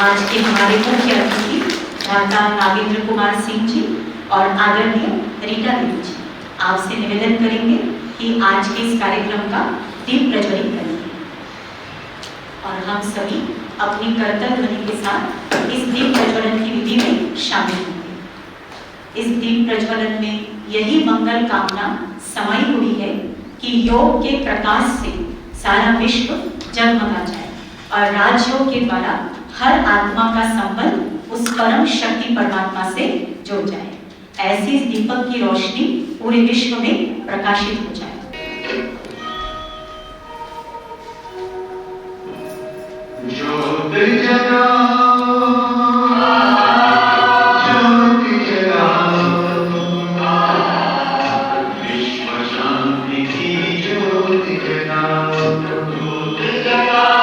आज के हमारे मुख्य अतिथि भ्राता नागेंद्र कुमार सिंह जी और आदरणीय रीटा देवी जी आपसे निवेदन करेंगे कि आज के इस कार्यक्रम का दीप प्रज्वलित करेंगे और हम सभी अपनी करतल ध्वनि के साथ इस दीप प्रज्वलन की विधि में शामिल होंगे। इस दीप प्रज्वलन में यही मंगल कामना समाई हुई है कि योग के प्रकाश से सारा विश्व जगमगा जाए और राजयोग के द्वारा हर आत्मा का संबंध उस परम शक्ति परमात्मा से जुड़ जाए। ऐसी इस दीपक की रोशनी पूरे विश्व में प्रकाशित हो जाए। ज्योति जगाओ, ज्योति जगाओ, विश्व शांति की ज्योति जगाओ, ज्योति जगाओ,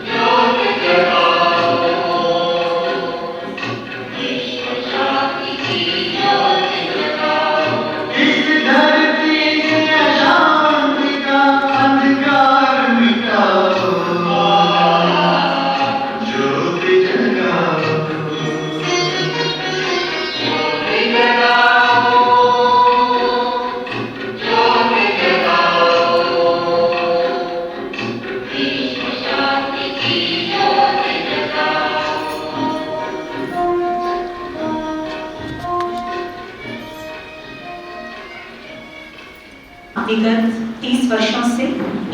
ज्योति जगाओ, विश्व शांति की ज्योति जगाओ। इस धरती के अशांति का अंधकार मिटाओ, ज्योति जगाओ, ज्योति जगाओ, ज्योति जगाओ, विश्व शांति की ज्योति जगाओ। विगत 30 वर्षों से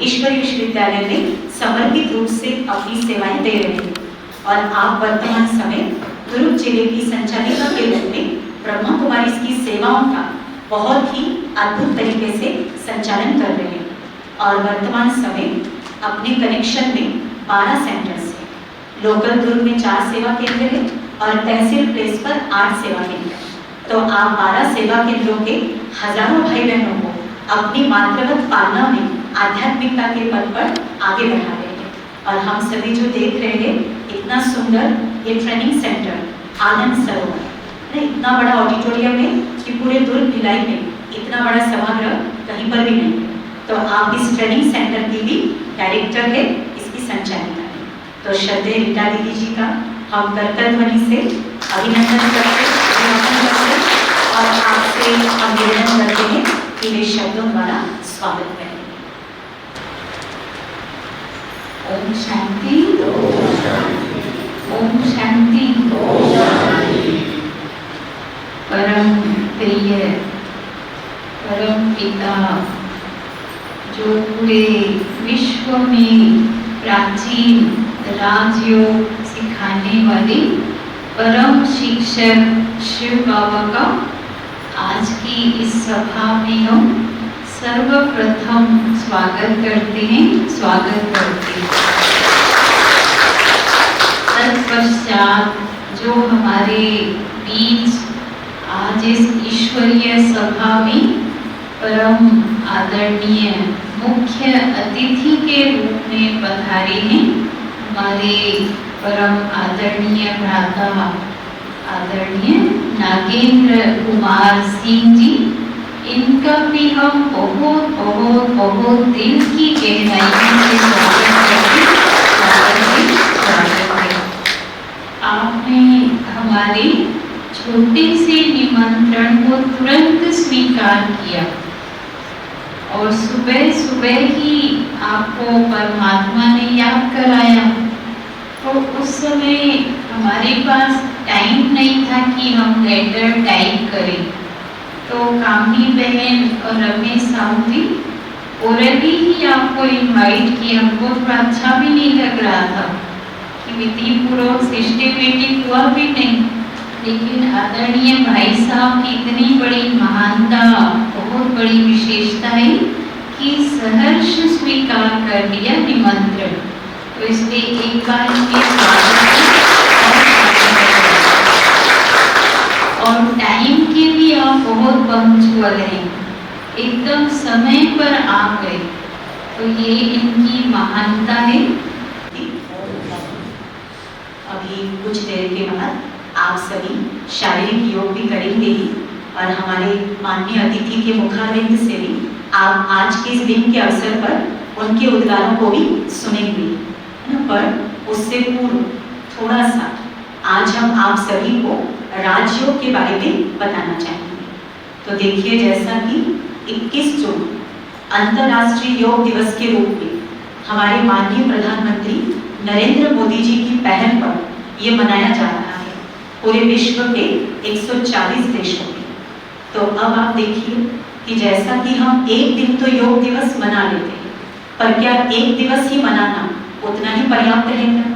ईश्वरी विश्वविद्यालय में समर्पित रूप से अपनी सेवाएं दे रहे हैं और आप वर्तमान समय दुर्ग जिले की संचालिका के रूप में ब्रह्मा कुमारी की सेवाओं का बहुत ही अद्भुत तरीके से संचालन कर रहे हैं और वर्तमान समय अपने कनेक्शन में 12 सेंटर्स हैं। लोकल दुर्ग में 4 सेवा केंद्र हैं और तहसील प्लेस पर 8 सेवा केंद्र हैं। तो आप 12 सेवा केंद्रों के हजारों भाई बहनों को अपनी मातृवत पालना में आध्यात्मिकता के पद पर आगे बढ़ा रहे हैं और हम सभी जो देख रहे हैं इतना सुंदर ये ट्रेनिंग सेंटर आनंद सरोवर, इतना बड़ा ऑडिटोरियम है कि पूरे दुर्ग भिलाई में इतना बड़ा सभागृह कहीं पर भी नहीं है। तो आप इस ट्रेनिंग सेंटर की भी डायरेक्टर है, इसकी संचालिका है। तो श्रद्धेय रीटा दीदी जी का हम करतल ध्वनि से अभिनंदन करते हैं और आपसे हम निवेदन करते हैं कि वे शब्दों द्वारा स्वागत करें। ओम शांति, ओम शांति। परम प्रिय परम पिता जो पूरे विश्व में प्राचीन राजयोग सिखाने वाले परम शिक्षक शिव बाबा का आज की इस सभा में हम सर्वप्रथम स्वागत करते हैं। तत्पश्चात जो हमारे बीच आज इस ईश्वरीय सभा में परम आदरणीय मुख्य अतिथि के रूप में पधारे हैं हमारे परम आदरणीय भ्राता आदरणीय नागेंद्र कुमार सिंह जी, इनका भी हम बहुत बहुत बहुत दिल की गहराइयों से स्वागत हैं। आपने हमारे छोटे से निमंत्रण को तुरंत स्वीकार किया और सुबह सुबह ही आपको परमात्मा ने याद कराया। तो उस समय हमारे पास टाइम नहीं था कि हम लेटर टाइप करें, तो कामनी बहन और रमेश साहू जी ऑलरेडी ही आपको इनवाइट किया। हमको थोड़ा अच्छा भी नहीं लग रहा था कि विधि पूर्वक सिस्टमेटिक हुआ भी नहीं, लेकिन आदरणीय भाई साहब की इतनी बड़ी महानता, बहुत बड़ी विशेषता है कि सहर्ष स्वीकार कर लिया निमंत्रण। तो इसलिए एक बार इनके और टाइम के भी आप बहुत पंक्चुअल हैं, एकदम समय पर आ गए, तो ये इनकी महानता है। अभी कुछ देर के बाद आप सभी शारीरिक योग भी करेंगे ही और हमारे माननीय अतिथि के मुखारविंद से भी आप आज के इस दिन के अवसर पर उनके उद्गारों को भी सुनेंगे। पर उससे पूर्व थोड़ा सा आज हम आप सभी को राजयोग के बारे में बताना चाहेंगे। तो देखिए, जैसा कि 21 जून अंतर्राष्ट्रीय योग दिवस के रूप में हमारे माननीय प्रधानमंत्री नरेंद्र मोदी जी की पहल पर यह मनाया जा रहा है पूरे विश्व के 140 देशों में। तो अब आप देखिए कि जैसा कि हम एक दिन तो योग दिवस मना लेते हैं, पर क्या एक दिवस ही मनाना उतना ही पर्याप्त है क्या?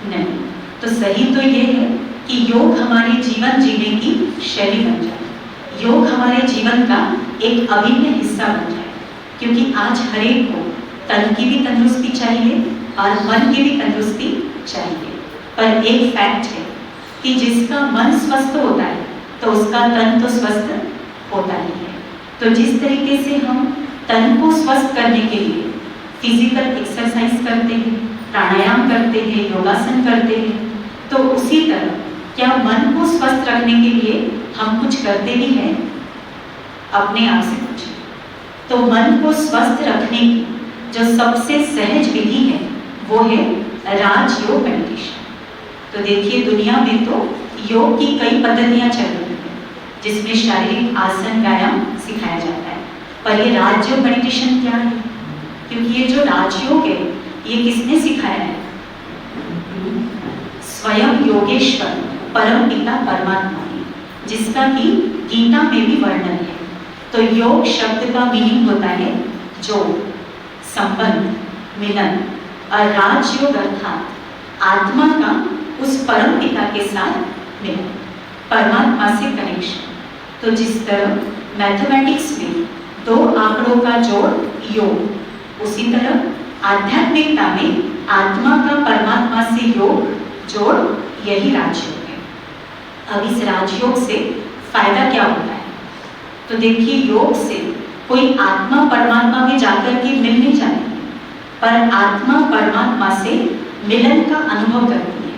नहीं। तो सही तो ये है कि योग हमारे जीवन जीने की शैली बन जाए, योग हमारे जीवन का एक अभिन्न हिस्सा बन जाए, क्योंकि आज हर एक को तन की भी तंदुरुस्ती चाहिए और मन की भी तंदुरुस्ती चाहिए। पर एक फैक्ट है कि जिसका मन स्वस्थ होता है तो उसका तन तो स्वस्थ होता ही है। तो जिस तरीके से हम तन को स्वस्थ करने के लिए फिजिकल एक्सरसाइज करते हैं, प्राणायाम करते हैं, योगासन करते हैं, तो उसी तरह क्या मन को स्वस्थ रखने के लिए हम कुछ करते भी हैं? अपने आप से पूछें। तो मन को स्वस्थ रखने की जो सबसे सहज विधि है वो है राजयोग मेडिटेशन। तो देखिए, दुनिया में तो योग की कई पद्धतियां चल रही हैं जिसमें शारीरिक आसन व्यायाम सिखाया जाता है, पर ये राजयोग मेडिटेशन क्या है? क्योंकि ये जो राजयोग है ये किसने सिखाया है? स्वयं योगेश्वर परम पिता परमात्मा ने, जिसका कि गीता में भी वर्णन है। तो योग शब्द का मीनिंग होता है जोड़, संबंध, मिलन, और राजयोग अर्थात आत्मा का उस परम पिता के साथ मिलन, परमात्मा से कनेक्शन। तो जिस तरह मैथमेटिक्स में 2 आंकड़ों का जोड़ योग, उसी तरह आध्यात्मिकता में आत्मा का परमात्मा से योग जोड़ यही राजयोग है। अब इस राजयोग से फायदा क्या होता है? तो देखिए, योग से कोई आत्मा परमात्मा में जाकर के मिल नहीं जाती है, पर आत्मा परमात्मा से मिलन का अनुभव करती है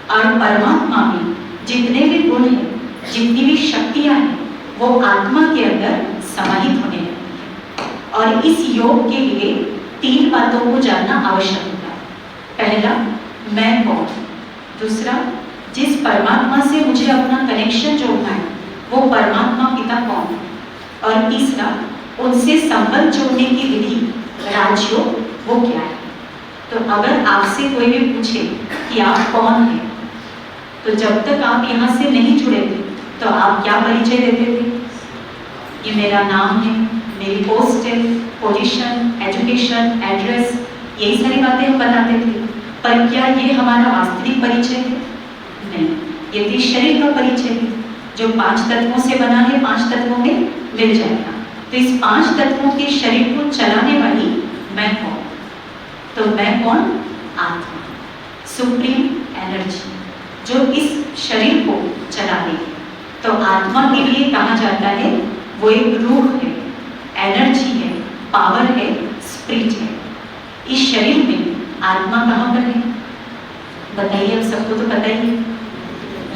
और परमात्मा में जितने भी गुण हैं, जितनी भी शक्तियां हैं, वो आत्मा के अंदर समाहित होने लगती है। और इस योग के लिए 3 बातों को जानना आवश्यक होता है। पहला, मैं कौन? दूसरा, जिस परमात्मा से मुझे अपना कनेक्शन जोड़ना है वो परमात्मा पिता कौन है? और तीसरा, उनसे संबंध जोड़ने की विधि राजयोग वो क्या है? तो अगर आपसे कोई भी पूछे कि आप कौन हैं, तो जब तक आप यहाँ से नहीं जुड़े थे तो आप क्या परिचय देते थे? ये मेरा नाम है, मेरी पोस्ट है, पोजीशन, एजुकेशन, एड्रेस, यही सारी बातें हम बताते थे। पर क्या ये हमारा वास्तविक परिचय है? नहीं। ये भी शरीर का परिचय है जो 5 तत्वों से बना है, 5 तत्वों में मिल जाएगा। तो इस 5 तत्वों के शरीर को चलाने वाली मैं कौन? तो मैं कौन? आत्मा, सुप्रीम एनर्जी जो इस शरीर को चला रही है। तो आत्मा के लिए कहा जाता है वो एक रूह है, एनर्जी है, पावर है, स्पिरिट है। इस शरीर में आत्मा कहाँ पर है? बताइए, अब सबको तो पता ही है।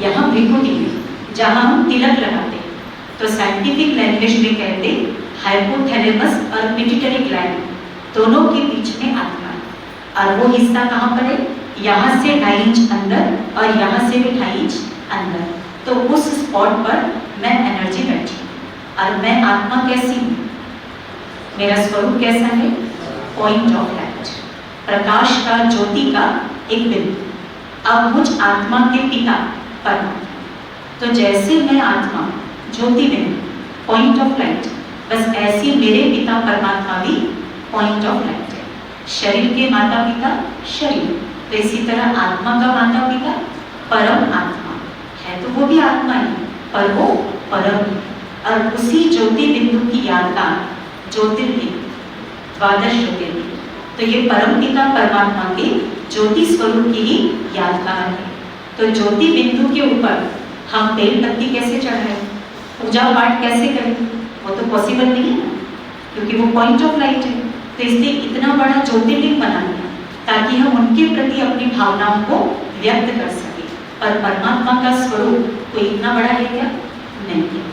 यहाँ भ्रिकुटी में जहाँ हम तिलक लगाते हैं, तो साइंटिफिक लैंग्वेज में कहते हाइपोथैलेमस और पिट्यूटरी ग्लैंड दोनों के बीच में आत्मा है। और वो हिस्सा कहाँ पर है? यहाँ से 2.5 इंच अंदर और यहाँ से भी 2.5 इंच अंदर। तो उस स्पॉट पर मैं एनर्जी बैठी हूँ। और मैं आत्मा कैसी हूँ? मेरा स्वरूप कैसा है? पॉइंट ऑफ लाइट, प्रकाश का, ज्योति का एक बिंदु। अब मुझ आत्मा के पिता परमात्मा, तो जैसे मैं आत्मा, ज्योति बिंदु, पॉइंट ऑफ लाइट, बस ऐसी मेरे पिता परमात्मा भी पॉइंट ऑफ लाइट है। शरीर के माता पिता शरीर, तो इसी तरह आत्मा का माता पिता परम आत्मा है। तो वो भी आत्मा ही, पर वो परम है। और उसी ज्योति बिंदु की यादगार ज्योतिर्लिंग, 12 ज्योतिर्लिंग, तो ये परम पिता परमात्मा के ज्योति स्वरूप की ही यादगार है। तो ज्योति बिंदु के ऊपर हम बेल पत्ती कैसे चढ़ाएं, पूजा पाठ कैसे करें? वो तो पॉसिबल नहीं है ना, क्योंकि वो पॉइंट ऑफ लाइट है। तो इसलिए इतना बड़ा ज्योतिर्लिंग बना दिया ताकि हम उनके प्रति अपनी भावनाओं को व्यक्त कर सकें। पर परमात्मा का स्वरूप कोई इतना बड़ा है क्या? नहीं है,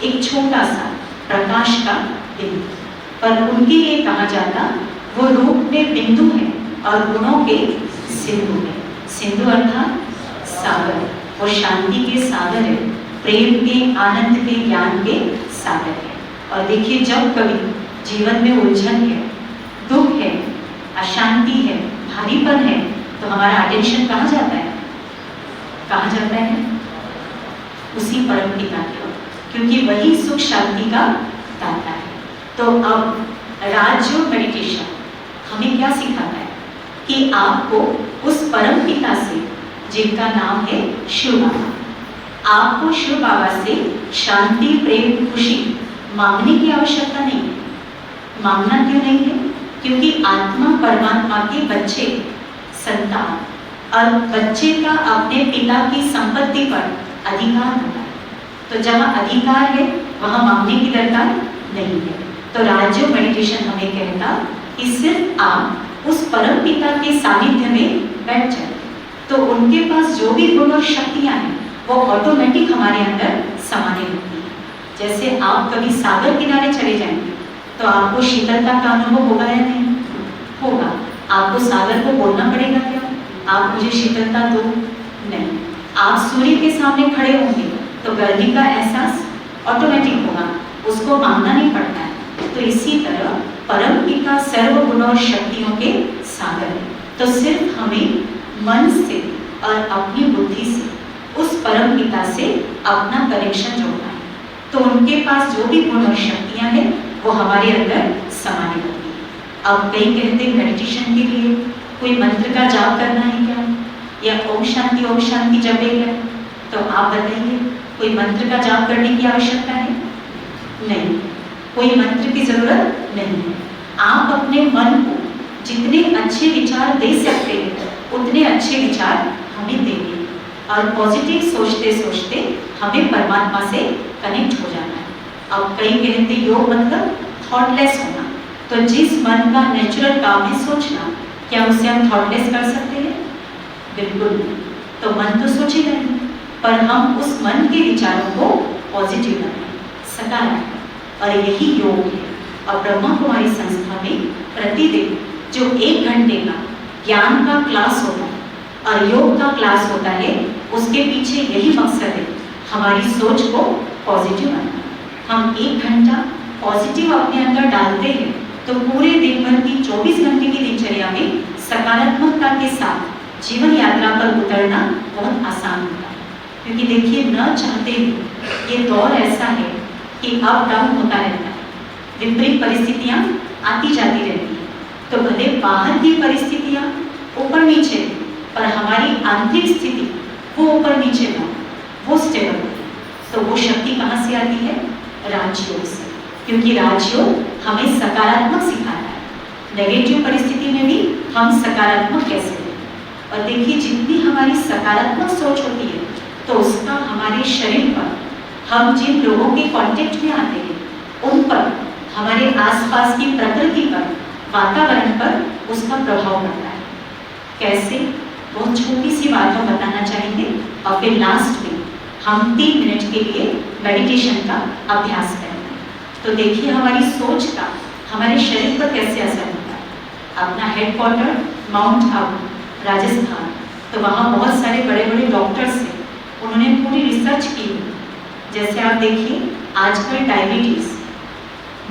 एक छोटा सा प्रकाश का बिंदु। पर उनके लिए कहा जाता वो रूप में बिंदु है और गुणों के सिंधु है। सिंधु अर्थात सागर, वो शांति के सागर है, प्रेम के, आनंद के, ज्ञान के सागर है। और देखिए, जब कभी जीवन में उलझन है, दुख है, अशांति है, भारीपन है, तो हमारा अटेंशन कहाँ जाता है? कहाँ जाता है? उसी परम पिता की ओर, क्योंकि वही सुख शांति का दाता है। तो अब राजयोग मेडिटेशन हमें क्या सिखाता है कि आपको उस परम पिता से, जिनका नाम है शिव बाबा, आपको शिव बाबा से शांति, प्रेम, खुशी मांगने की आवश्यकता नहीं है। मांगना क्यों नहीं है? क्योंकि आत्मा परमात्मा के बच्चे, संतान, और बच्चे का अपने पिता की संपत्ति पर अधिकार होता है। तो जहाँ अधिकार है वहाँ मांगने की दरकार नहीं है। तो राजयोग मेडिटेशन हमें कहता कि सिर्फ आप उस परम पिता के सानिध्य में बैठ जाए, तो उनके पास जो भी गुण और शक्तियाँ हैं वो ऑटोमेटिक हमारे अंदर समाने लगती है। जैसे आप कभी सागर किनारे चले जाएंगे तो आपको शीतलता का अनुभव होगा या नहीं? होगा। आपको सागर को बोलना पड़ेगा क्या, आप मुझे शीतलता दो? नहीं। आप सूर्य के सामने खड़े होंगे तो गर्मी का एहसास ऑटोमेटिक होगा, उसको मांगना नहीं पड़ता है। तो इसी तरह परम पिता सर्व गुण और शक्तियों के सागर है। तो सिर्फ हमें मन से और अपनी बुद्धि से उस परम पिता से अपना कनेक्शन जोड़ना है, तो उनके पास जो भी गुण और शक्तियाँ हैं वो हमारे अंदर समाने लगती है। अब कई कहते हैं मेडिटेशन के लिए कोई मंत्र का जाप करना है क्या, या ओम शांति जपे क्या? तो आप बताइए, कोई मंत्र का जाप करने की आवश्यकता है? नहीं, कोई मंत्र की जरूरत नहीं है। आप अपने मन को जितने अच्छे विचार दे सकते हैं उतने अच्छे विचार हमें देंगे, और पॉजिटिव सोचते सोचते हमें परमात्मा से कनेक्ट हो जाना है। अब कई कहते योग मतलब थॉटलेस होना, तो जिस मन का नेचुरल काम है सोचना, क्या उसे हम थॉटलेस कर सकते हैं? बिल्कुल नहीं। तो मन तो सोचेगा नहीं, पर हम उस मन के विचारों को पॉजिटिव बनाएं, सकारात्मक, और यही योग है। और ब्रह्मा कुमारी संस्था में प्रतिदिन जो 1 घंटे का ज्ञान का क्लास होता है और योग का क्लास होता है, उसके पीछे यही मकसद है, हमारी सोच को पॉजिटिव बनाना। हम 1 घंटा पॉजिटिव अपने अंदर डालते हैं तो पूरे दिन भर की 24 घंटे की दिनचर्या में सकारात्मकता के साथ जीवन यात्रा पर उतरना बहुत आसान होता है। क्योंकि देखिए, न चाहते हुए ये दौर ऐसा है कि अप डाउन होता रहता है, विपरीत परिस्थितियाँ आती जाती रहती है। तो भले बाहर की परिस्थितियाँ ऊपर नीचे, पर हमारी आंतरिक स्थिति वो ऊपर नीचे ना, वो स्टेबल हो। तो वो शक्ति कहाँ से आती है? राजयोग से। क्योंकि राजयोग हमें सकारात्मक सिखाता है, नेगेटिव परिस्थिति में भी हम सकारात्मक कैसे हैं। और देखिए, जितनी हमारी सकारात्मक सोच होती है तो उसका हमारे शरीर पर, हम जिन लोगों के कांटेक्ट में आते हैं उन पर, हमारे आसपास की प्रकृति पर, वातावरण पर उसका प्रभाव पड़ता है। कैसे? बहुत छोटी सी बात हम बताना चाहेंगे, और फिर लास्ट में हम 3 मिनट के लिए मेडिटेशन का अभ्यास करेंगे। तो देखिए, हमारी सोच का हमारे शरीर पर कैसे असर होता है। अपना हेडक्वार्टर माउंट आबू, राजस्थान, तो वहाँ बहुत सारे बड़े बड़े डॉक्टर्स हैं, उन्होंने पूरी रिसर्च की। जैसे आप देखिए, आजकल डायबिटीज़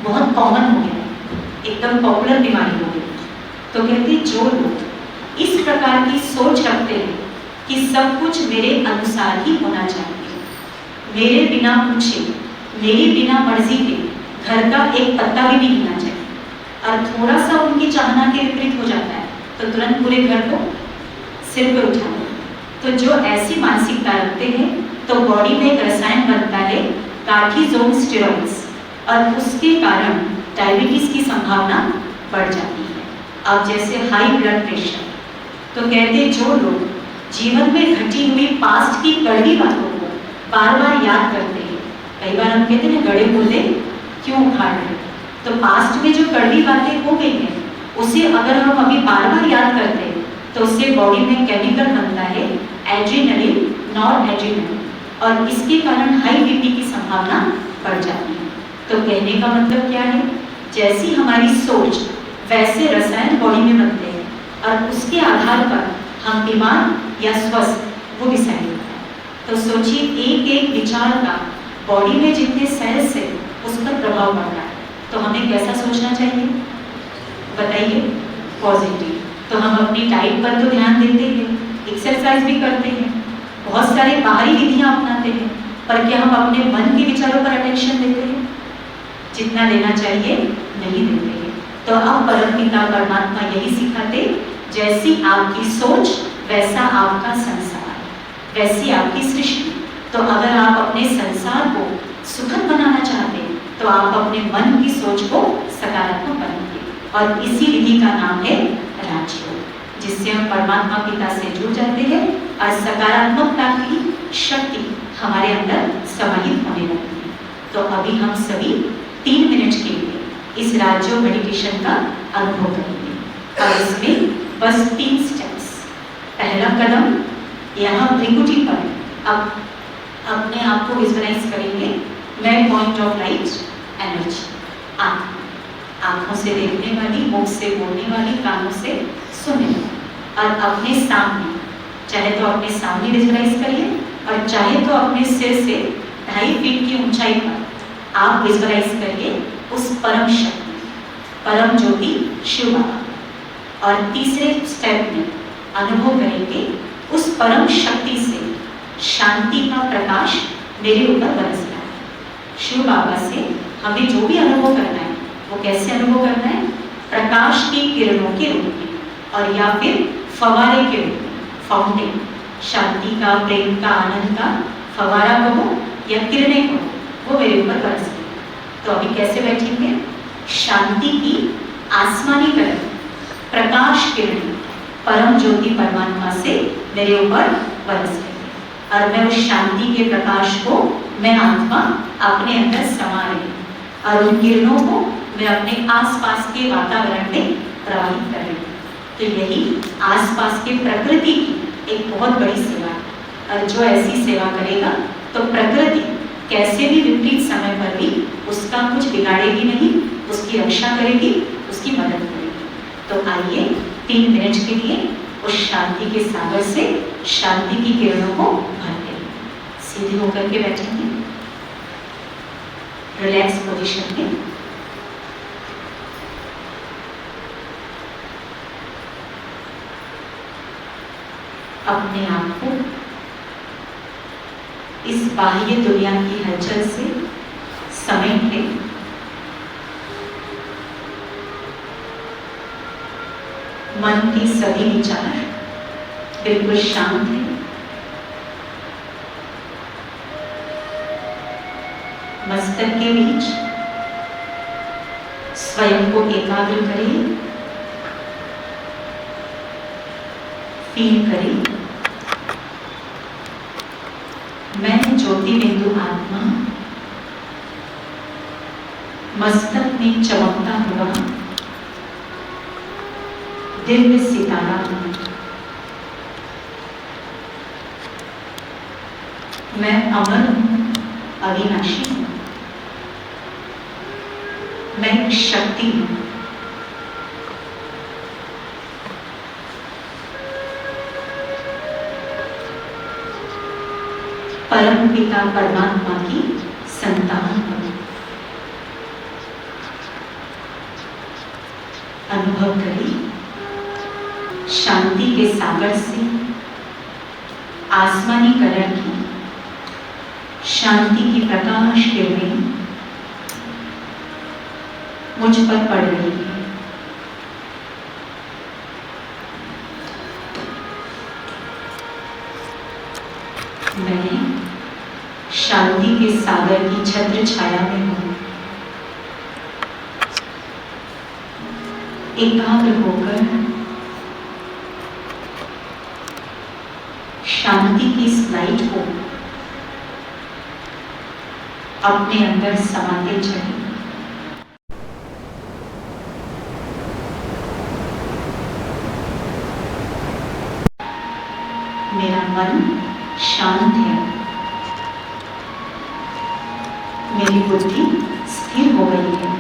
बहुत कॉमन हो गया है, एकदम पॉपुलर बीमारी हो गई। तो कहते जो लोग इस प्रकार की सोच रखते हैं कि सब कुछ मेरे अनुसार ही होना चाहिए, मेरे बिना पूछे, मेरी बिना मर्जी के घर का एक पत्ता भी नहीं हिलना चाहिए, और थोड़ा सा उनकी चाहना के विपरीत हो जाता है तो तुरंत पूरे घर को सिर पर उठाते हैं। तो जो ऐसी मानसिकता रखते हैं तो बॉडी में एक रसायन बनता है कार्टिसोल स्टेरॉइड्स, और उसके कारण डायबिटीज की संभावना बढ़ जाती है। अब जैसे हाई ब्लड प्रेशर, तो कहते जो लोग जीवन में घटी हुई पास्ट की कड़वी बातों को बार बार याद करते हैं, कई बार हम कहते हैं गड़े बोले क्यों उखाड़ रहे, तो पास्ट में जो कड़वी बातें हो गई हैं उसे अगर हम अभी बार बार याद करते हैं तो उससे बॉडी में केमिकल बनता है एड्रेनलिन, नॉर एड्रेनलिन, और इसके कारण हाई बीपी की संभावना बढ़ जाती है। तो कहने का मतलब क्या है? जैसी हमारी सोच वैसे रसायन बॉडी में बनते हैं, और उसके आधार पर हम बीमार या स्वस्थ, वो डिसाइड होता है। तो सोचिए एक एक विचार का बॉडी में जितने सेल्स है उस पर प्रभाव पड़ रहा है। तो हमें कैसा सोचना चाहिए बताइए? पॉजिटिव। तो हम अपनी डाइट पर तो ध्यान देते हैं, एक्सरसाइज भी करते हैं, बहुत सारे बाहरी विधियां अपनाते हैं, पर क्या हम अपने मन के विचारों पर अटेंशन देते हैं? जितना लेना चाहिए नहीं देते हैं। तो अब परमपिता परमात्मा यही सिखाते, जैसी आपकी सोच वैसा आपका संसार, वैसी आपकी सृष्टि। तो अगर आप अपने संसार को सुखद बनाना चाहते हैं तो आप अपने मन की सोच को सकारात्मक बनाइए, और इसी विधि का नाम है राजयोग, जिससे हम परमात्मा पिता से जुड़ जाते हैं और सकारात्मकता की शक्ति हमारे अंदर समाहित होने लगती है। तो अभी हम सभी 3 मिनट के लिए इस राजयोग मेडिटेशन का अनुभव करेंगे, और इसमें बस 3 स्टेप्स। पहला कदम यहाँ भ्रिकुटी पर अब अपने आप को विजुअलाइज करेंगे। मैं पॉइंट ऑफ लाइट एनर्जी, आंखों से देखने वाली, मुख से बोलने वाली, कानों से सुनने वाली, और अपने सामने, चाहे तो अपने सामने विजुअलाइज करिए और चाहे तो अपने सिर से 2.5 फीट की ऊंचाई पर आप विजुअलाइज करिए उस परम शक्ति, परम ज्योति शिव बाबा। और तीसरे स्टेप में अनुभव करेंगे उस परम शक्ति से शांति का प्रकाश मेरे ऊपर बरस रहा है। शिव बाबा से हमें जो भी अनुभव करना है वो कैसे अनुभव करना है? प्रकाश की किरणों के रूप में, और या फिर फवारे के रूप में, फाउंटेन, शांति का, प्रेम का, आनंद का फवारा कहो या किरणें कहो, वो मेरे ऊपर बरस रही है। तो अभी कैसे बैठेंगे? शांति की आसमानी किरण, प्रकाश किरण परम ज्योति परमात्मा से मेरे ऊपर बरस रही है, और मैं उस शांति के प्रकाश को, मैं आत्मा अपने अंदर समा रही हूँ, और उन किरणों को मैं अपने आसपास के वातावरण में प्रवाहित कर रही हूँ। तो यही आसपास के प्रकृति की एक बहुत बड़ी सेवा है, और जो ऐसी सेवा करेगा तो प्रकृति कैसे भी विपरीत समय पर भी उसका कुछ बिगाड़ेगी नहीं, उसकी रक्षा करेगी, उसकी मदद करेगी। तो आइए 3 मिनट के लिए उस शांति के सागर से शांति की किरणों को भरते हैं। सीधे होकर के बैठेंगे, रिलैक्स पोजीशन में। अपने आप को इस बाह्य दुनिया की हलचल से समेट लें। मन के सभी विचार बिल्कुल शांत हैं। मस्तक के बीच स्वयं को एकाग्र करें, फील करें, मैं ज्योति बिंदु आत्मा मस्तक में चमकता हुआ दिव्य सितारा हूं। मैं अमर हूं, अविनाशी हूं, मैं शक्ति हूं। परम पिता परमात्मा की संतान हूं। अनुभव करें शांति के सागर से आसमानी कलर की शांति की प्रकाश किरणें मुझ पर पड़ रही है। मैं शांति के सागर की छत्र छाया में हूं। एकाग्र होकर शांति की इस लाइट को अपने अंदर समाते चले। मेरा मन शांत है, मेरी बुद्धि स्थिर हो गई है,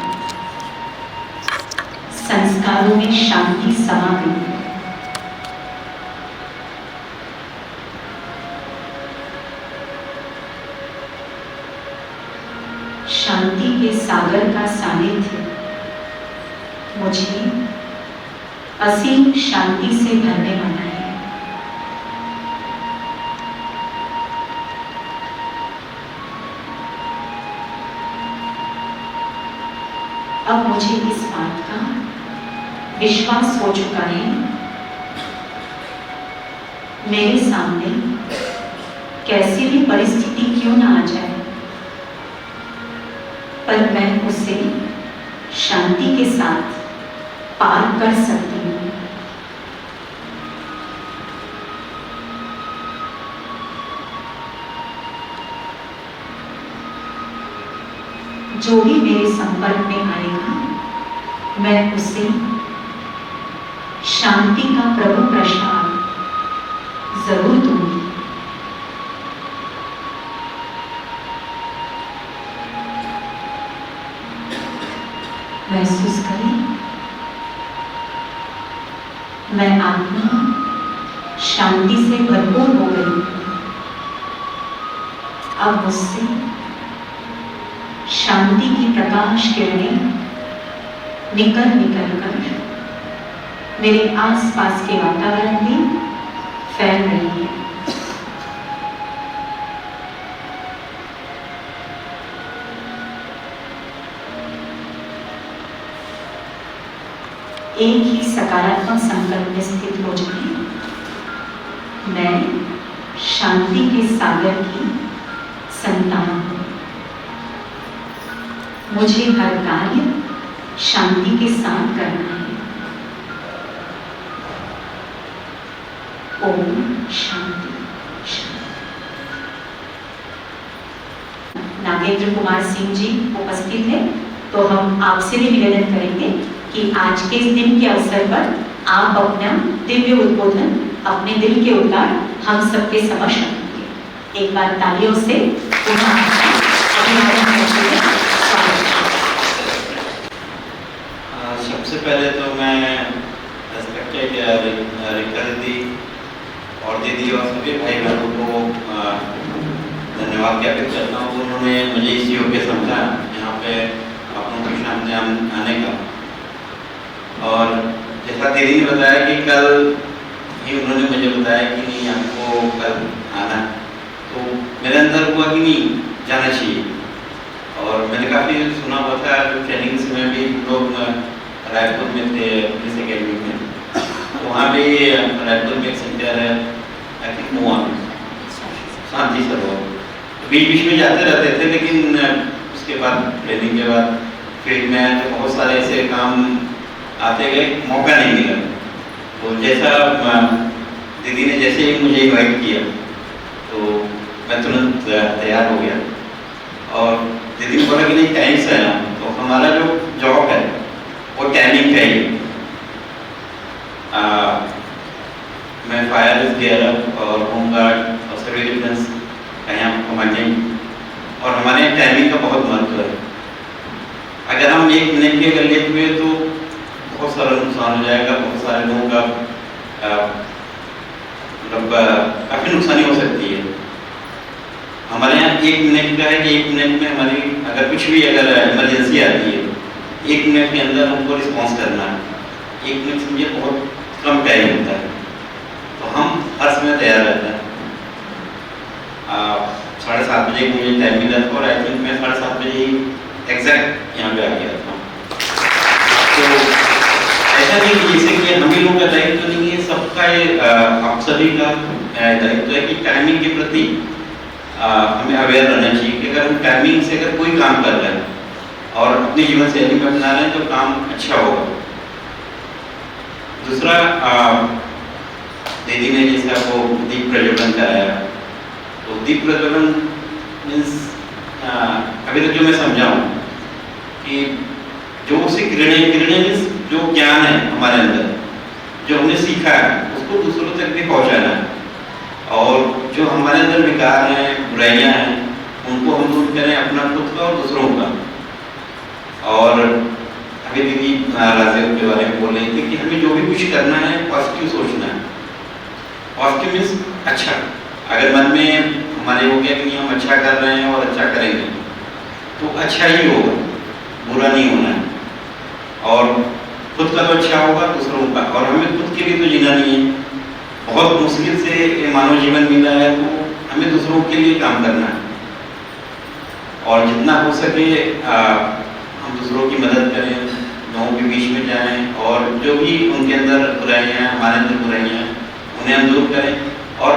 संस्कारों में शांति समा गई है। शांति के सागर का सानिध्य मुझे असीम शांति से भरने वाला है। अब मुझे इस बात का विश्वास हो चुका है, मेरे सामने कैसी भी परिस्थिति क्यों ना आ जाए, पर मैं उसे शांति के साथ पार कर सकती हूँ। जो भी मेरे संपर्क में आएगा, मैं उसे शांति का प्रभु प्रसाद जरूर दूंगी। महसूस करें, मैं आत्मा शांति से भरपूर हो गई हूं। अब मुझसे शांति की प्रकाश किरणें निकल कर मेरे आसपास के वातावरण में फैल रही है। एक ही सकारात्मक संकल्प में स्थित हो जाए, मैं शांति के सागर की संतान हूं। मुझे हर कार्य शांति के साथ करना है। ओम शांति। नागेंद्र कुमार सिंह जी उपस्थित हैं, तो हम आपसे भी निवेदन करेंगे कि आज के इस दिन के अवसर पर आप अपना दिव्य उद्बोधन, अपने दिल के उद्गार हम सबके समक्ष रखेंगे। एक बार तालियों से सबसे पहले तो मैं रेस्पेक्टेड रिक्ता दीदी और दीदी और सभी भाई बहनों को धन्यवाद ज्ञापित करता हूँ। उन्होंने मुझे इस योग्य समझा यहाँ पे अपनों के सामने आने का। और जैसा दीदी ने बताया कि कल ही उन्होंने मुझे बताया कि नहीं आपको कल आना, तो मेरे अंदर हुआ कि नहीं जाना चाहिए। और मैंने काफ़ी सुना हुआ था, ट्रेनिंग्स में भी लोग रायपुर में थे पुलिस अकेडमी में, तो वहाँ भी रायपुर में एक सेंटर है आई थिंक मुआ शांति सरोवर, बीच बीच में जाते रहते थे। लेकिन उसके बाद ट्रेनिंग के बाद फील्ड में तो बहुत सारे ऐसे काम आते गए, मौका नहीं मिला। तो जैसा दीदी ने जैसे ही मुझे इन्वाइट किया तो मैं तुरंत तैयार हो गया। और दीदी ने बोला कि नहीं टाइम से है ना, तो हमारा जो जॉब है वो टाइमिंग का ही। मैं फायर गियर और होमगार्ड और सिविल डिफेंस का यहाँ कमांडिंग, और हमारे टाइमिंग का बहुत महत्व है। अगर हम 1 मिनट भी अगर लेट हुए तो बहुत सारा नुकसान हो जाएगा, बहुत सारे लोगों का मतलब काफ़ी नुकसानी हो सकती है। हमारे यहाँ 1 मिनट का है कि 1 मिनट में हमारी अगर कुछ भी अगर इमरजेंसी आती है, 1 मिनट के अंदर हमको रिस्पॉन्स करना है। 1 मिनट समझिए बहुत कम टाइम होता है, तो हम हर समय तैयार रहते हैं। 7:30 बजे मुझे टाइम मिला था और आई थिंक मैं 7:30 बजे एग्जैक्ट यहाँ पे आ गया था। तो ऐसा नहीं कि जैसे कि हम ही लोगों का दायित्व नहीं है, सबका ये आप सभी का दायित्व है कि टाइमिंग के प्रति हमें अवेयर रहना चाहिए कि अगर हम टाइमिंग से अगर कोई काम कर रहे हैं और अपनी जीवन शैली में अपना रहे हैं तो काम अच्छा होगा। दूसरा, दीदी ने जैसे आपको दीप प्रज्वलन कराया, तो दीप प्रज्वलन मीन्स अभी तक जो मैं समझा हूँ कि जो उसे किरणें मीन्स जो ज्ञान है हमारे अंदर, जो हमने सीखा है उसको दूसरों तक भी पहुँचाना है। और जो हमारे अंदर विकार हैं, बुराइयां हैं, उनको हम दूर करें, अपना खुद का और दूसरों का। और अभी दीदी राजेव के बारे में बोल रही थी कि हमें जो भी कुछ करना है पॉजिटिव सोचना है। पॉजिटिव मीन्स अच्छा, अगर मन में हमारे हो गया कि नहीं हम अच्छा कर रहे हैं और अच्छा करेंगे, तो अच्छा ही होगा, बुरा नहीं होना है। और खुद का तो अच्छा होगा, दूसरों का, और हमें खुद के लिए तो जीना नहीं है। बहुत मुश्किल से ये मानव जीवन मिला है, तो हमें दूसरों के लिए काम करना है और जितना हो सके हम दूसरों की मदद करें, लोगों के बीच में जाएं और जो भी उनके अंदर बुराइयां हैं, हमारे अंदर बुराइयां हैं, उन्हें हम दूर करें। और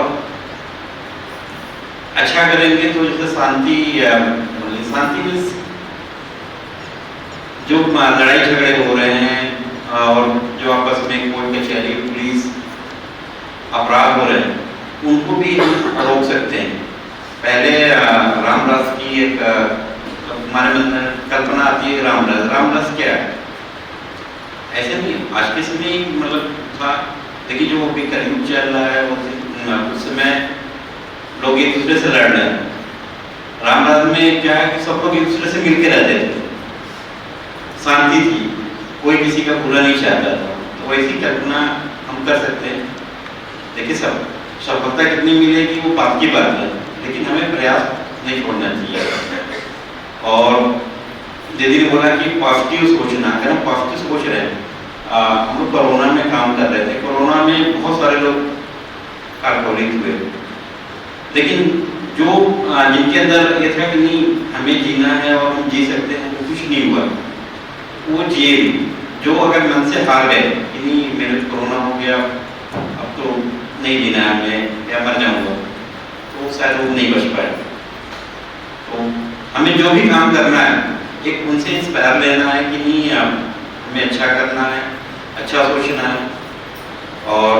अच्छा करेंगे तो जैसे शांति में जो लड़ाई झगड़े हो रहे हैं और जो आपस में कोर्ट कचहरी, पुलिस, अपराध हो रहे हैं, उनको भी रोक सकते हैं। पहले रामरस की एक हमारे मन में कल्पना आती है, रामरस क्या है? ऐसे नहीं, आज के समय मतलब था, लेकिन जो अभी कलयुग चल रहा है उस समय लोग एक दूसरे से लड़ रहे हैं। रामराज में क्या है कि सब लोग एक दूसरे से मिलके रहते थे, शांति थी, कोई किसी का बुरा नहीं चाहता था। तो वैसी कल्पना हम कर सकते हैं। देखिए सफलता कितनी मिलेगी वो बात की बात है, लेकिन हमें प्रयास नहीं छोड़ना चाहिए। और दीदी ने बोला कि पॉजिटिव सोचना, अगर हम पॉजिटिव सोच रहे हैं, हम लोग कोरोना में काम कर रहे थे, कोरोना में बहुत सारे लोग कार्बोलिक हुए, लेकिन जो जिनके अंदर ये था कि नहीं हमें जीना है और हम जी सकते हैं, तो कुछ नहीं हुआ, वो जिए। जो अगर मन से हार गए कि नहीं मेरे कोरोना हो गया, अब तो नहीं जीना है हमें या मर जाऊंगा, तो शायद वो नहीं बच पाए। तो हमें जो भी काम करना है, एक उनसे इंस्पायर लेना है कि नहीं हमें अच्छा करना है, अच्छा सोचना है। और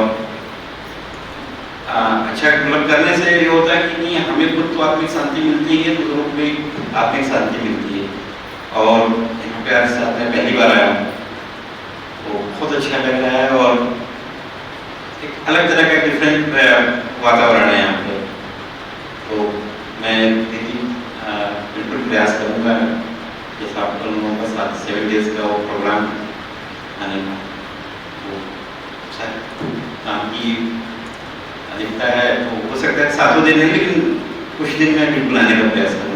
अच्छा मतलब करने से ये होता है कि नहीं हमें खुद तो आत्मिक शांति मिलती है, दूसरों को भी आत्मिक शांति मिलती है। और यहाँ पे आज साथ में पहली बार आया, तो बहुत अच्छा लग रहा है और एक अलग तरह का डिफरेंट वातावरण है यहाँ पे। तो मैं बिल्कुल प्रयास करूँगा जैसा आप लोगों का 7 डेज का वो प्रोग्राम आने का, तो शायद काम की अधिकता है तो हो सकता है 7 दिन है, लेकिन कुछ दिन में बिल्कुल आने का प्रयास करूँगा।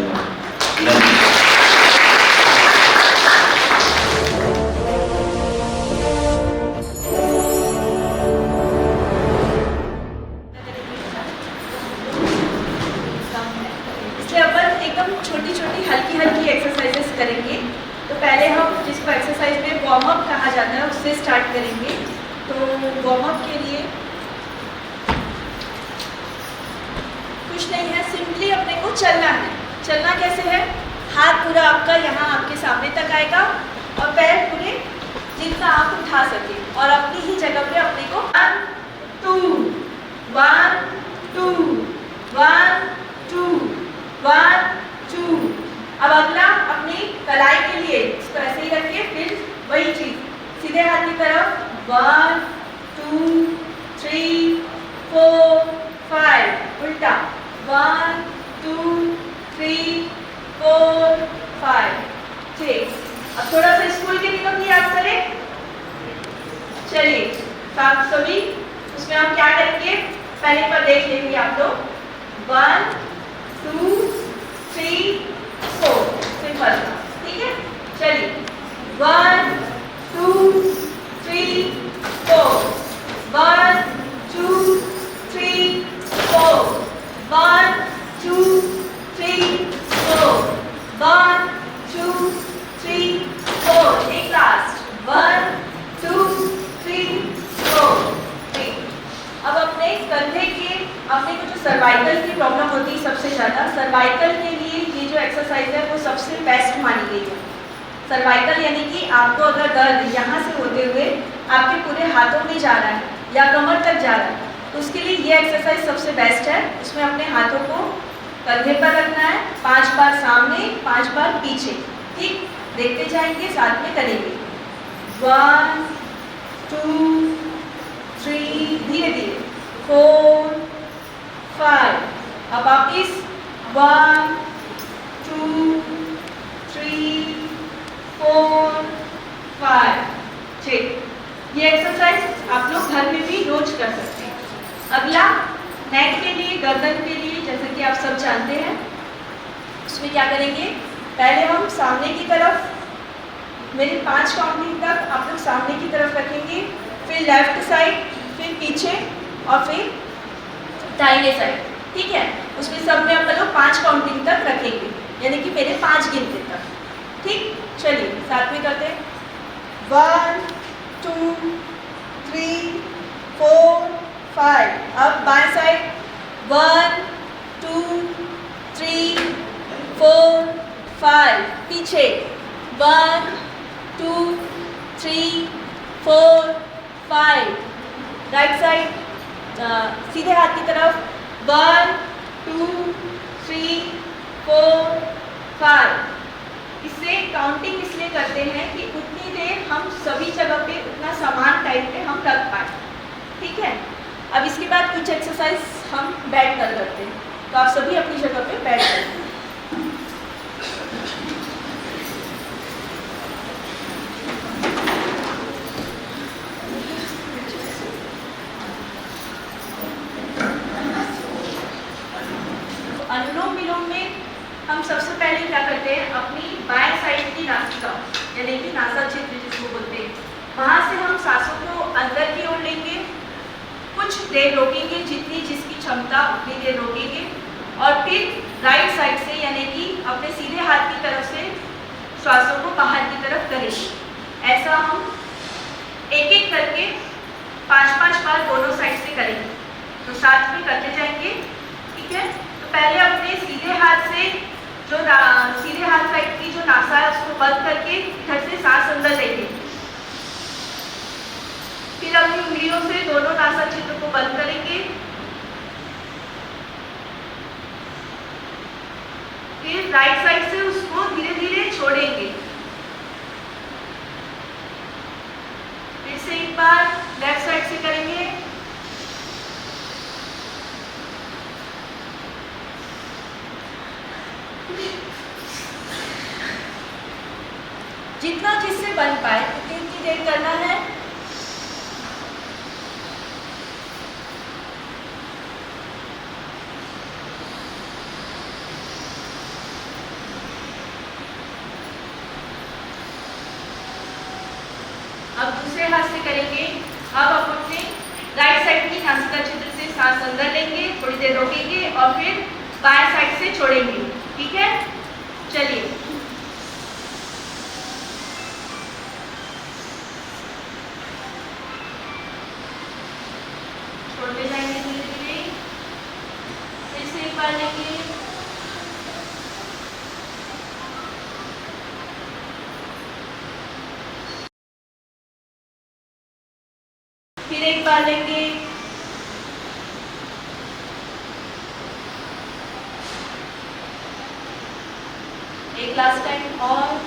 इसलिए अपन एकदम छोटी छोटी हल्की एक्सरसाइजेस करेंगे। तो पहले हम जिसको एक्सरसाइज में वार्म अप कहा जाता है उससे स्टार्ट करेंगे। तो वार्म अप के लिए कुछ नहीं है, सिंपली अपने को चलना है। चलना कैसे है? हाथ पूरा आपका यहाँ आपके सामने तक आएगा और पैर पूरे जितना आप उठा सके और अपनी ही जगह पे अपने को 1 2 1 2 1 2 1 2। अब अगला अपनी कलाई के लिए इसको ऐसे ही रखिए, फिर वही चीज सीधे हाथ की तरफ 1 2 3 4 5, उल्टा 1 2 3 4 5। ठीक, अब थोड़ा सा स्कूल के नियम भी याद करें। चलिए साथ सभी उसमें हम क्या करेंगे पहले पर देख लेंगे आप लोग। 1 2 3 4, सिंपल था, ठीक है। चलिए 1 2 3 4 1 2 3 4 1 2 3 4 1 2 3 4। एक लास्ट 1 2 3 4। ठीक, अब अपने कंधे के अपने को जो सर्वाइकल की प्रॉब्लम होती है सबसे ज़्यादा, सर्वाइकल के लिए ये जो एक्सरसाइज है वो सबसे बेस्ट मानी गई है। सर्वाइकल यानी कि आपको अगर दर्द यहाँ से होते हुए आपके पूरे हाथों में जा रहा है या कमर तक जा रहा है, तो उसके लिए ये एक्सरसाइज सबसे बेस्ट है। उसमें अपने हाथों को कंधे पर रखना है, 5 बार सामने 5 बार पीछे। ठीक, देखते जाएंगे, साथ में करेंगे। 1 2 3, धीरे धीरे 4 5। अब वापिस 1 2 3 4 5। ठीक, ये एक्सरसाइज आप लोग घर में भी रोज कर सकते हैं। अगला नेक के लिए, गर्दन के लिए, जैसे कि आप सब जानते हैं, उसमें क्या करेंगे पहले हम सामने की तरफ, मेरी 5 काउंटिंग तक आप लोग सामने की तरफ रखेंगे, फिर लेफ्ट साइड, फिर पीछे और फिर दाहिने साइड। ठीक है, उसमें सब में आप लोग 5 काउंटिंग तक रखेंगे, यानी कि मेरे 5 गिनते तक। ठीक, चलिए साथ में करते हैं। 1 2 3 4 5। अब बाएं साइड 1 2 3 4 5। पीछे 1 2 3 4 5। राइट साइड सीधे हाथ की तरफ 1 2 3 4 5। इससे काउंटिंग इसलिए करते हैं कि उतनी देर हम सभी जगह पे उतना समान टाइम पे हम रख पाए। ठीक है, अब इसके बाद कुछ एक्सरसाइज हम बैठ कर करते हैं, तो आप सभी अपनी जगह पे बैठ कर। अनुलोम विलोम में हम सबसे पहले क्या करते हैं, अपनी बाएं साइड की नासिका यानी कि नासा क्षेत्र जिसको बोलते हैं, वहाँ से हम सांसों को अंदर की ओर लेंगे, कुछ देर रोकेंगे, जितनी जिसकी क्षमता उतनी देर रोकेंगे, और फिर राइट साइड से यानी कि अपने सीधे हाथ की तरफ से श्वासों को बाहर की तरफ करेंगे। ऐसा हम एक एक करके 5-5 बार दोनों साइड से करेंगे, तो साथ में करते जाएंगे। ठीक है, तो पहले अपने सीधे हाथ से जो सीधे हाथ साइड की जो नासा है उसको बंद करके इधर से सांस अंदर लेंगे, फिर अपनी उंगलियों से दोनों नासा क्षेत्र को बंद करेंगे, फिर राइट साइड से उसको धीरे धीरे छोड़ेंगे, फिर से एक बार लेफ्ट साइड से करेंगे, जितना जिससे बन पाए उतनी देर करना है। अब दूसरे हाथ से करेंगे। अब आप अपने राइट साइड की नासिका क्षेत्र से सांस अंदर लेंगे, थोड़ी देर रोकेंगे और फिर बाएं साइड से छोड़ेंगे। ठीक है, चलिए छोड़ते जाएंगे धीरे धीरे, फिर से एक बार लेंगे, फिर एक बार लेंगे, एक लास्ट टाइम और,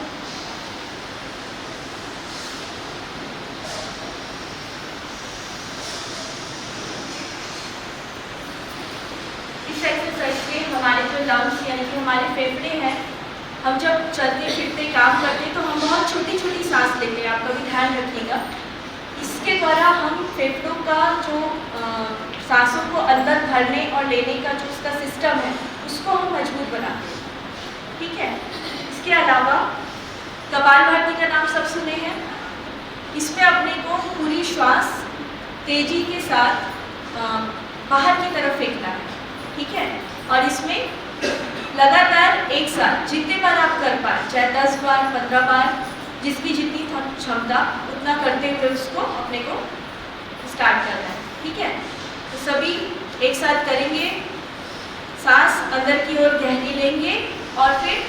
इस एक्सरसाइज से हमारे जो लंग्स यानी कि हमारे फेफड़े हैं, हम जब चलते फिरते काम करते हैं तो हम बहुत छोटी छोटी सांस लेते हैं, आपका भी ध्यान रखिएगा। इसके द्वारा हम फेफड़ों का जो सांसों को अंदर भरने और लेने का जो उसका सिस्टम है उसको हम मजबूत बनाते हैं। ठीक है, इसके अलावा कपालभाति का नाम सब सुने हैं, इसमें अपने को पूरी श्वास तेजी के साथ बाहर की तरफ फेंकना है। ठीक है, और इसमें लगातार एक साथ जितने बार आप कर पाए, चाहे 10 बार 15 बार, जिसकी जितनी क्षमता उतना करते हुए उसको अपने को स्टार्ट करना है। ठीक है, तो सभी एक साथ करेंगे, सांस अंदर की ओर गहरी लेंगे और फिर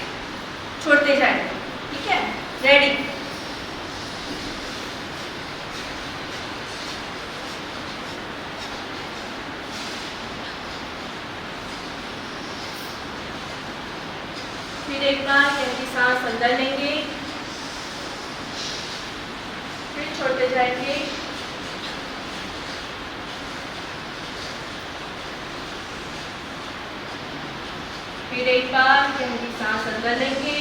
छोड़ते जाएंगे। ठीक है, रेडी। फिर एक बार गहरी सांस अंदर लेंगे, फिर छोड़ते जाएंगे, फिर एक बार गहरी सांस अंदर लेंगे,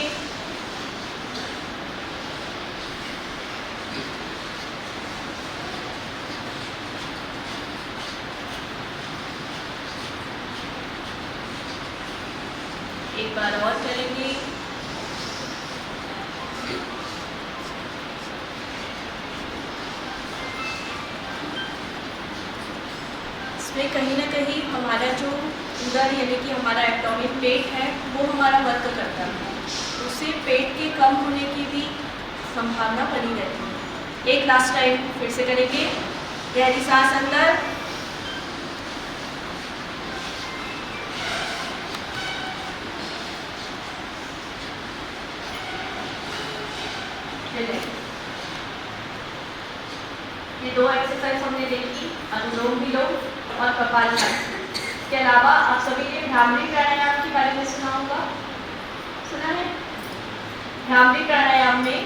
एक बार और चलेंगे, उसमें कहीं ना कहीं हमारा जो उदर यानी कि हमारा एब्डोमेन पेट है वो हमारा वर्क करता है, उससे पेट के कम होने की भी संभावना बनी रहती है। एक लास्ट टाइम फिर से करेंगे, गहरी सांस अंदर, ये 2 एक्सरसाइज हमने देखी, अनुलोम विलोम और कपालभाति। इसके अलावा आप सभी ने भ्रामरी प्राणायाम के बारे में सुना होगा, सुना है? भ्रामरी प्राणायाम में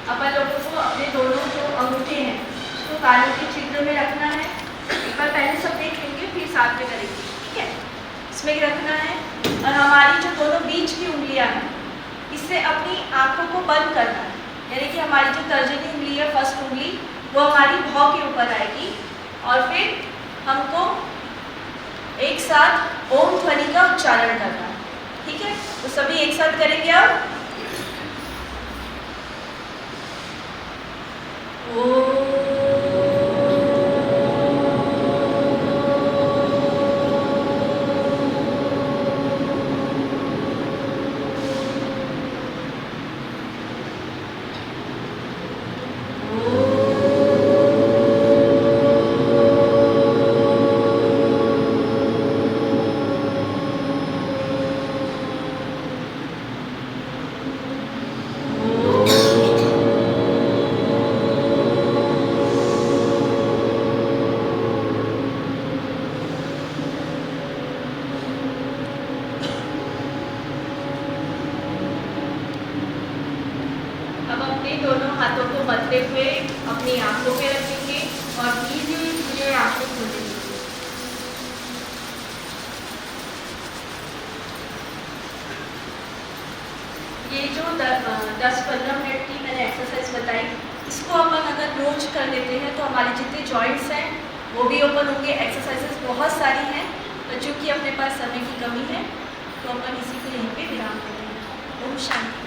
अपन लोगों को अपने दोनों जो अंगूठे हैं उसको कानों के छिद्र में रखना है। एक बार पहले सब देख लेंगे फिर साथ में करेंगे, ठीक है? इसमें रखना है और हमारी जो दोनों बीच की उंगलियां हैं इससे अपनी आंखों को बंद करना है, यानी कि हमारी जो तर्जनी उंगली है, फर्स्ट उंगली, वो हमारी भौं के ऊपर आएगी और फिर हमको एक साथ ओम ध्वनि का उच्चारण करना है, ठीक है? तो सभी एक साथ करेंगे अब। दोनों हाथों को मलते हुए अपनी आंखों पे रखेंगे और धीरे धीरे आंखें खोलेंगे। ये जो 10-15 मिनट की मैंने एक्सरसाइज बताई, इसको अपन अगर रोज कर लेते हैं तो हमारे जितने जॉइंट्स हैं वो भी ओपन होंगे। एक्सरसाइजेस बहुत सारी हैं, तो चूँकि अपने पास समय की कमी है तो अपन इसी को यहीं पे विराम देते हैं। ओम शांति।